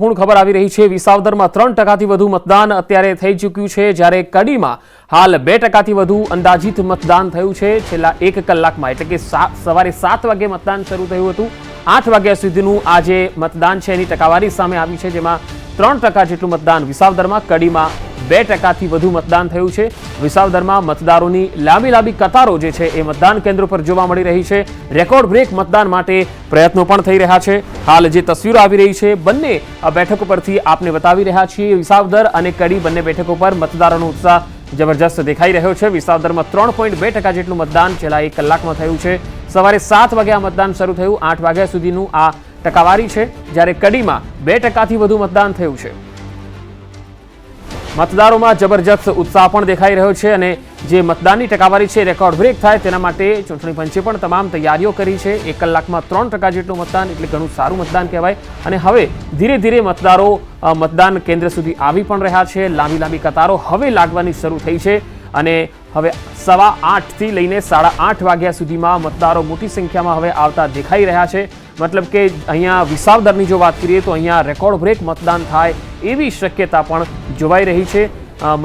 મહત્વપૂર્ણ ખબર આવી રહી છે। વિસાવદરમાં 3% વધુ મતદાન અત્યારે થઈ ચૂક્યું છે, જ્યારે કડીમાં હાલ 2% વધુ અંદાજિત મતદાન થયું છે। છેલ્લા 1 કલાકમાં એટલે કે સવારે 7 વાગે મતદાન શરૂ થયું હતું। 8 વાગ્યા સુધીનું આ જે મતદાન છે એની ટકાવારી સામે આવી છે, જેમાં 3% જેટલું મતદાન વિસાવદરમાં, કડીમાં 2%થી વધુ મતદાન થયું છે। વિસાવદરમાં મતદારોની લાંબી કતારો જે છે એ મતદાન કેન્દ્રો પર જોવા મળી રહી છે। રેકોર્ડ બ્રેક મતદાન માટે પ્રયત્નો પણ થઈ રહ્યા છે। હાલ જે તસવીરો આવી રહી છે બંને બેઠકો પરથી આપને બતાવી રહ્યા છીએ। વિસાવદર અને કડી બંને બેઠકો પર મતદારોનો ઉત્સાહ જબરજસ્ત દેખાઈ રહ્યો છે। વિસાવદરમાં 3.2% જેટલું મતદાન છેલ્લા 1 કલાકમાં થયું છે। સવારે 7 વાગે આ મતદાન શરૂ થયું। 8 વાગ્યા સુધીનું આ ટકાવારી છે, જ્યારે કડીમાં 2%થી વધુ મતદાન થયું છે। મતદારોમાં જબરજસ્ત ઉત્સાહ પણ દેખાઈ રહ્યો છે અને જે મતદાનની ટકાવારી છે રેકોર્ડ બ્રેક થાય તેના માટે ચૂંટણી પંચે પણ તમામ તૈયારીઓ કરી છે। 1 કલાકમાં 3% જેટલું મતદાન એટલે ઘણું સારું મતદાન કહેવાય। અને હવે ધીરે ધીરે મતદારો મતદાન કેન્દ્ર સુધી આવી પણ રહ્યા છે। લાંબી કતારો હવે લાગવાની શરૂ થઈ છે અને હવે 8:15 થી લઈને 8:30 વાગ્યા સુધીમાં મતદારો મોટી સંખ્યામાં હવે આવતા દેખાઈ રહ્યા છે। મતલબ કે અહીંયા વિસાવદરની જો વાત કરીએ તો અહીંયા રેકોર્ડ બ્રેક મતદાન થાય એવી શક્યતા પણ જોવાઈ રહી છે।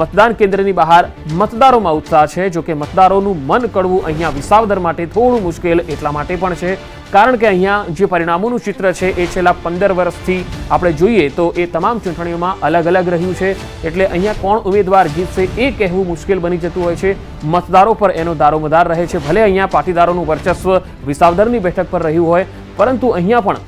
મતદાન કેન્દ્રની બહાર મતદારોમાં ઉત્સાહ છે, જો કે મતદારોનું મન કળવું અહીંયા વિસાવદર માટે થોડું મુશ્કેલ એટલા માટે પણ છે કારણ કે અહીંયા જે પરિણામોનું ચિત્ર છે એ છેલ્લા 15 વર્ષથી આપણે જોઈએ તો એ તમામ ચૂંટણીઓમાં અલગ રહ્યું છે। એટલે અહીંયા કોણ ઉમેદવાર જીતશે એ કહેવું મુશ્કેલ બની જતું હોય છે। મતદારો પર એનો દારોમદાર રહે છે। ભલે અહીંયા પાટીદારોનું વર્ચસ્વ વિસાવદરની બેઠક પર રહ્યું હોય, પરંતુ અહીંયા પણ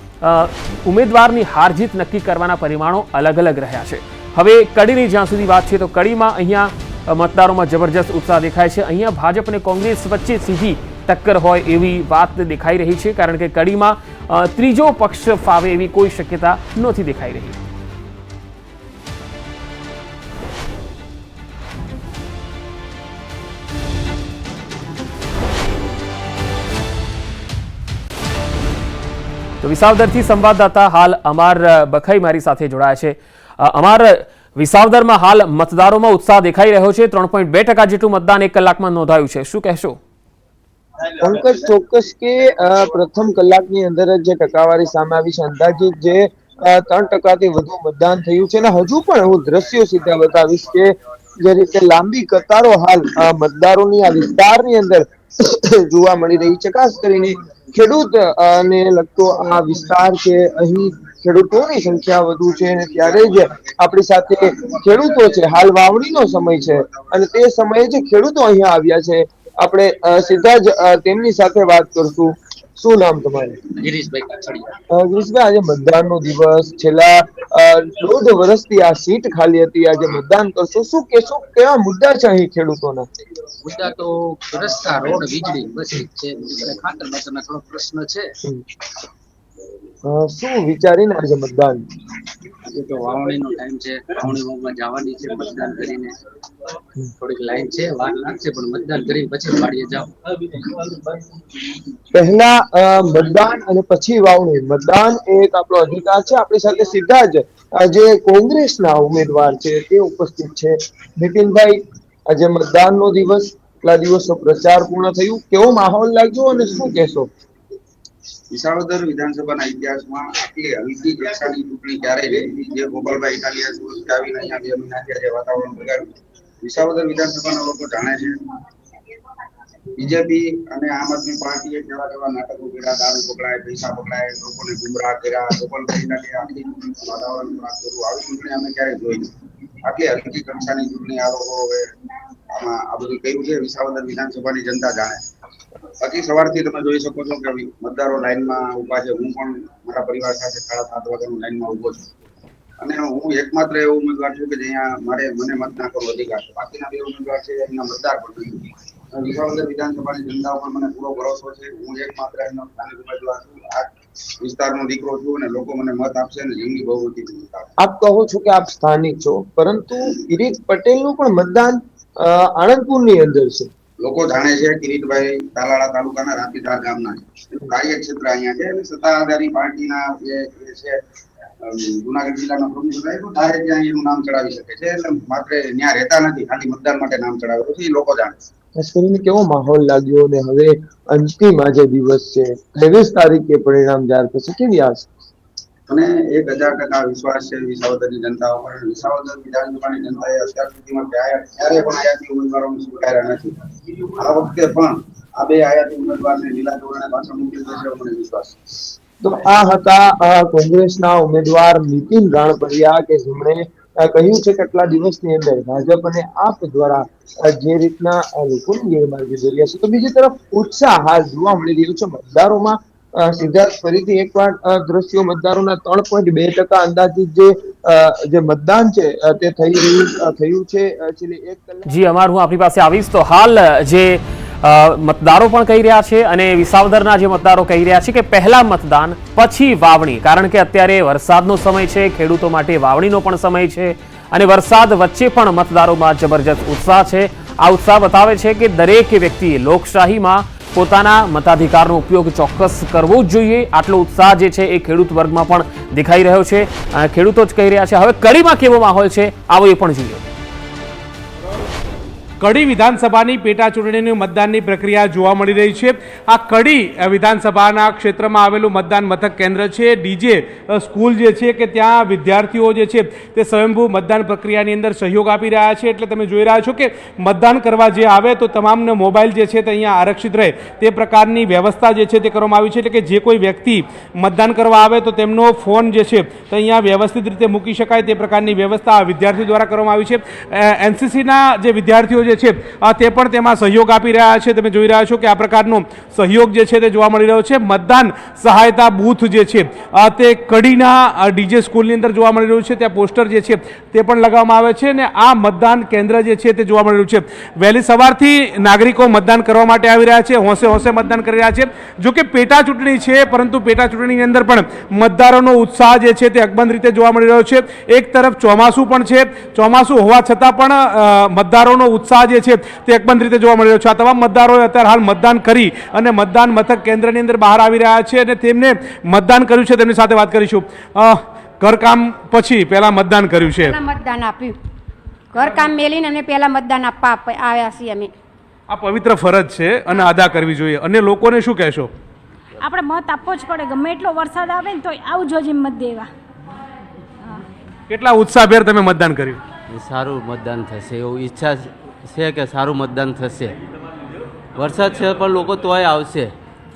ઉમેદવારની હાર જીત નક્કી કરવાના પરિમાણો અલગ રહ્યા છે। હવે કડીની જ્યાં સુધી વાત છે તો કડીમાં અહીંયા મતદારોમાં જબરજસ્ત ઉત્સાહ દેખાય છે। અહીંયા ભાજપ અને કોંગ્રેસ વચ્ચે સીધી ટક્કર હોય એવી વાત દેખાઈ રહી છે, કારણ કે કડીમાં ત્રીજો પક્ષ ફાવે એવી કોઈ શક્યતા નથી દેખાઈ રહી। તો વિસાવદરથી સંવાદદાતા હાલ અમાર બખાઈ મારી સાથે જોડાયા છે। અમાર, વિસાવદરમાં હાલ મતદારોમાં ઉત્સાહ દેખાઈ રહ્યો છે। 3.2% જેટલું મતદાન 1 કલાકમાં નોંધાયું છે, શું કહેશો? પંકજ, ચોક્કસ કે પ્રથમ કલાકની અંદર જે ટકાવારી સામે આવી છે, અંદાજિત જે 3%થી વધુ મતદાન થયું છે અને હજુ પણ હું દ્રશ્યો સીધા બતાવીશ કે જે રીતે લાંબી કતારો હાલ મતદારોની આ વિસ્તારની અંદર જોવા મળી રહી છે। ખાસ કરીને ખેડૂત ને લગતો આ વિસ્તાર છે, અહીં ખેડૂતોની સંખ્યા વધુ છે અને ત્યારે જ આપણી સાથે ખેડૂતો છે। હાલ વાવણીનો સમય છે અને તે સમયે જે ખેડૂતો અહીંયા આવ્યા છે, આપણે સીધા જ તેમની સાથે વાત કરશું। શું નામ તમારું? ગિરીશભાઈ કાછડિયા। ગિરીશભાઈ, આજે મતદાનનો દિવસ, છેલ્લા 1.5 વર્ષથી આ સીટ ખાલી હતી, આજે મતદાન કરશો, શું કહેશો? કેવા મુદ્દા છે અહીં ખેડૂતોના? મુદ્દા તો રસ્તા, રોડ, વીજળી બસ જ છે। ખાતર બાતરના થોડો પ્રશ્ન છે। શું વિચારીને આજે મતદાન? આજે તો વાવણીનો ટાઈમ છે, વાવણીમાં જવાની છે। મતદાન કરીને થોડીક લાઈન છે, વાર લાગશે, પણ મતદાન કરીને પછી વાડીએ જાવ। પહેલા મતદાન અને પછી વાવણી, મતદાન એ એક આપણો અધિકાર છે। આપણી સાથે સીધા જ જે કોંગ્રેસના ઉમેદવાર છે તે ઉપસ્થિત છે। નીતિનભાઈ, આજે મતદાનનો દિવસ, કેટલા દિવસનો પ્રચાર પૂર્ણ થયું, કેવો માહોલ લાગ્યો અને શું કહેશો? વિસાવદર વિધાનસભાના ઇતિહાસમાં આટલી હલકી જલસાની ચૂંટણી ક્યારેય નહીં થઈ। જે ગોપાલભાઈ ઇટાલિયા સુરતથી આવીને અહીંયા 2 મહિનાથી જે વાતાવરણ બગાડ્યું, વિસાવદર વિધાનસભાના લોકો જાણે છે। બીજેપી અને આમ આદમી પાર્ટીએ કેવા નાટકો કર્યા, દારૂ પકડાય, પૈસા પકડાય, લોકોને ગુમરાહ કર્યા। ગોપાલભાઈ ઇટાલિયા આખી ચૂંટણીનું વાતાવરણ ખરાબ કર્યું। આવી ચૂંટણી અમે ક્યારેય જોઈ નથી। આટલી હલકી કક્ષાની ચૂંટણી આ લોકો હવે આમાં આ બધું કર્યું છે। વિસાવદર વિધાનસભાની જનતા જાણે। બાકી સવારથી તમે જોઈ શકો છો કે મતદારો લાઈનમાં ઉભા છે। હું પણ મારા પરિવાર સાથે 7:30 વાગ્યાની લાઈનમાં ઉભો છું અને હું એકમાત્ર એવો ઉમેદવાર છું કે જ્યાં મને મત નાખવાનો અધિકાર છે। બાકીના 2 ઉમેદવાર છે એમના મતદાર પણ નથી। વિસાવદર વિધાનસભાની જનતા પર મને પૂરો ભરોસો છે। હું એકમાત્ર એમનો સ્થાનિક ઉમેદવાર છું। આ વિસ્તારનો દીકરો છું અને લોકો મને મત આપશે અને જંગી બહુમતીથી મત આપશે। આપ કહો છો કે આપ સ્થાનિક છો, પરંતુ કિરીટ પટેલનું પણ મતદાન આણંદપુરની અંદર છે। લોકો જાણે છે કિરીટભાઈ તાલાળા તાલુકાના રાતીધાર ગામના છે। એનું કાર્યક્ષેત્ર અહીંયા છે અને સત્તાધારી પાર્ટીના જે છે જુનાગઢ જિલ્લાના પ્રમુખ સાહેબ તારે ત્યાં એનું નામ ચડાવી શકે છે। એટલે માત્ર ત્યાં રહેતા નથી, ખાલી મતદાન માટે નામ ચડાવેલું છે, એ લોકો જાણે છે। ખાસ કરીને કેવો માહોલ લાગ્યો અને હવે અંતિમ આજે દિવસ છે, 23 તારીખે પરિણામ જાહેર થશે, કેવી આશા? મને 1000% વિશ્વાસ છે વિસાવદરની જનતા ઉપર. વિસાવદર વિધાનસભાની જનતાએ અત્યાર સુધીમાં ક્યારે પણ આયાતી ઉમેદવારોને સ્વીકાર્યા નથી. આ વખતે પણ આ બે આયાતી ઉમેદવારને લીલા ધોરણે પાછળ મૂકી દેશે એવો મને વિશ્વાસ છે. તો આ હતા કોંગ્રેસના ઉમેદવાર નીતિન રાણપરિયા કે જેમણે કહ્યું છે કે આટલા દિવસની અંદર ભાજપ અને આપ દ્વારા જે રીતના લોકોની ગેરમાર્ગે દોર્યા છે, તો બીજી તરફ ઉત્સાહ હાલ જોવા મળી રહ્યો છે મતદારોમાં. સિદ્ધાર્થ, ફરીથી એકવાર દ્રશ્યો મતદારોના 3.2% અંદાજિત જે મતદાન છે તે થયું છે. છેલ્લે 1 કલાક જી અમાર, હું આપણી પાસે આવીશ. તો હાલ જે મતદારો પણ કહી રહ્યા છે અને વિસાવદરના જે મતદારો કહી રહ્યા છે કે પહેલા મતદાન પછી વાવણી, કારણ કે અત્યારે વરસાદનો સમય છે, ખેડૂતો માટે વાવણીનો પણ સમય છે અને વરસાદ વચ્ચે પણ મતદારોમાં જબરજસ્ત ઉત્સાહ છે. આ ઉત્સાહ બતાવે છે કે દરેક વ્યક્તિએ લોકશાહીમાં પોતાના મતાધિકારનો ઉપયોગ ચોક્કસ કરવો જ જોઈએ. આટલો ઉત્સાહ જે છે એ ખેડૂત વર્ગમાં પણ દેખાઈ રહ્યો છે. ખેડૂતો જ કહી રહ્યા છે. હવે કડીમાં કેવો માહોલ છે આવો એ પણ જોઈએ. કડી વિધાનસભાની પેટા ચૂંટણીની મતદાનની પ્રક્રિયા જોવા મળી રહી છે. આ કડી વિધાનસભાના ક્ષેત્રમાં આવેલું મતદાન મથક કેન્દ્ર છે. ડીજે સ્કૂલ જે છે કે ત્યાં વિદ્યાર્થીઓ જે છે તે સ્વયંભૂ મતદાન પ્રક્રિયાની અંદર સહયોગ આપી રહ્યા છે. એટલે તમે જોઈ રહ્યા છો કે મતદાન કરવા જે આવે તો તમામને મોબાઈલ જે છે તે અહીંયા આરક્ષિત રહે તે પ્રકારની વ્યવસ્થા જે છે તે કરવામાં આવી છે. એટલે કે જે કોઈ વ્યક્તિ મતદાન કરવા આવે તો તેમનો ફોન જે છે તે અહીંયા વ્યવસ્થિત રીતે મૂકી શકાય તે પ્રકારની વ્યવસ્થા વિદ્યાર્થીઓ દ્વારા કરવામાં આવી છે. એનસીસીના જે વિદ્યાર્થીઓ છે તે પણ તેમાં સહયોગ આપી રહ્યા છે. તમે જોઈ રહ્યા છો કે આ પ્રકારનો સહયોગ જે છે તે જોવા મળી રહ્યો છે. મતદાન સહાયતા બૂથ જે છે તે કડીના ડીજે સ્કૂલની અંદર જોવા મળી રહ્યું છે. ત્યાં પોસ્ટર જે છે તે પણ લગાવવામાં આવે છે અને આ મતદાન કેન્દ્ર જે છે તે જોવા મળી રહ્યું છે. વહેલી સવારથી નાગરિકો મતદાન કરવા માટે આવી રહ્યા છે. હોંશે હોંશે મતદાન કરી રહ્યા છે. જો કે પેટા ચૂંટણી છે, પરંતુ પેટા ચૂંટણીની અંદર પણ મતદારોનો ઉત્સાહ જે છે તે અકબંધ રીતે જોવા મળી રહ્યો છે. એક તરફ ચોમાસું પણ છે. ચોમાસું હોવા છતાં પણ મતદારોનો ઉત્સાહ જે છે તે અકબંધ રીતે જોવા મળી રહ્યો છે. આ તમામ મતદારોએ અત્યારે હાલ મતદાન કરી અને મતદાન મથક કેન્દ્રની અંદર બહાર આવી રહ્યા છે અને તેમને મતદાન કર્યું છે તેમની સાથે વાત કરીશું. ઘરકામ પછી પહેલા મતદાન કર્યું છે. મતદાન આપ્યું, ઘરકામ મેલીને અને પહેલા મતદાન આપવા આવ્યા છીએ અમે. આ પવિત્ર ફરજ છે અને અદા કરવી જોઈએ. અને લોકોને શું કહેશો? આપણે મત આપવો જ પડે. ગમે એટલો વરસાદ આવે ને તો આવજો જ મત દેવા. કેટલા ઉત્સાહભેર તમે મતદાન કર્યું? સારું મતદાન થશે એવું ઈચ્છા છે કે સારું મતદાન થશે. વરસાદ છે પણ લોકો તોય આવશે.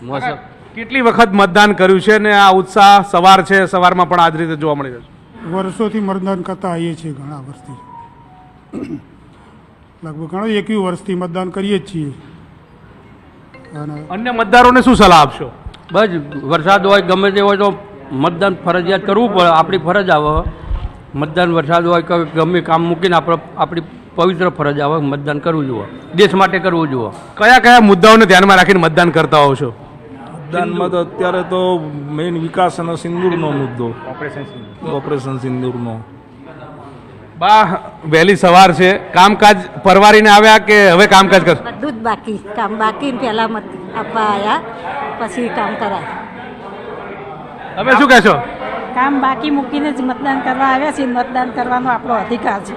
મોસમ કેટલી વખત મતદાન કર્યું છે ને આ ઉત્સાહ સવાર છે, સવારમાં પણ આ જ રીતે જોવા મળી રહ્યો છે? વર્ષોથી મતદાન કરતા આવીએ છીએ, ઘણા વર્ષથી, લગભગ ઘણા 21 વર્ષથી મતદાન કરીએ જ છીએ. અને અન્ય મતદારોને શું સલાહ આપશો? બસ વરસાદ હોય ગમે તે હોય તો મતદાન ફરજિયાત કરવું પડે. આપણી ફરજ આવે મતદાન. વરસાદ હોય કે ગમે કામ મૂકીને આપણી પવિત્ર ફરજ આવે મતદાન કરવું જોઈએ. દેશ માટે કરવું જોઈએ. કયા કયા મુદ્દાઓને ધ્યાનમાં રાખીને મતદાન કરતા હોવ છો? મતદાનમાં તો અત્યારે તો મેઇન વિકાસ અને સિંદૂરનો મુદ્દો, ઓપરેશન સિંદૂરનો. બા વહેલી સવાર છે, કામકાજ પરવારીને આવ્યા કે હવે કામકાજ કરશો? બધું જ બાકી, કામ બાકી. પહેલા મત આપવા આવ્યા, પછી કામ કરાય. તમે શું કહેશો? કામ બાકી મૂકીને જ મતદાન કરવા આવ્યા છીએ. મતદાન કરવાનો આપણો અધિકાર છે.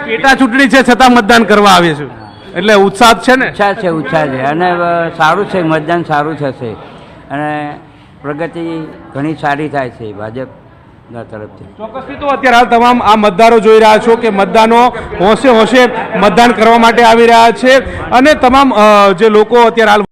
પેટા ચૂંટણી છે છતાં મતદાન કરવા આવીએ છીએ એટલે ઉત્સાહ છે ને? ઉત્સાહ છે અને સારું છે. મતદાન સારું થશે અને પ્રગતિ ઘણી સારી થાય છે ભાજપના તરફથી. ચોક્કસથી તો અત્યારે હાલ તમામ આ મતદારો જોઈ રહ્યા છો કે મતદાનો હોંશે હોંશે મતદાન કરવા માટે આવી રહ્યા છે અને તમામ જે લોકો અત્યારે હાલ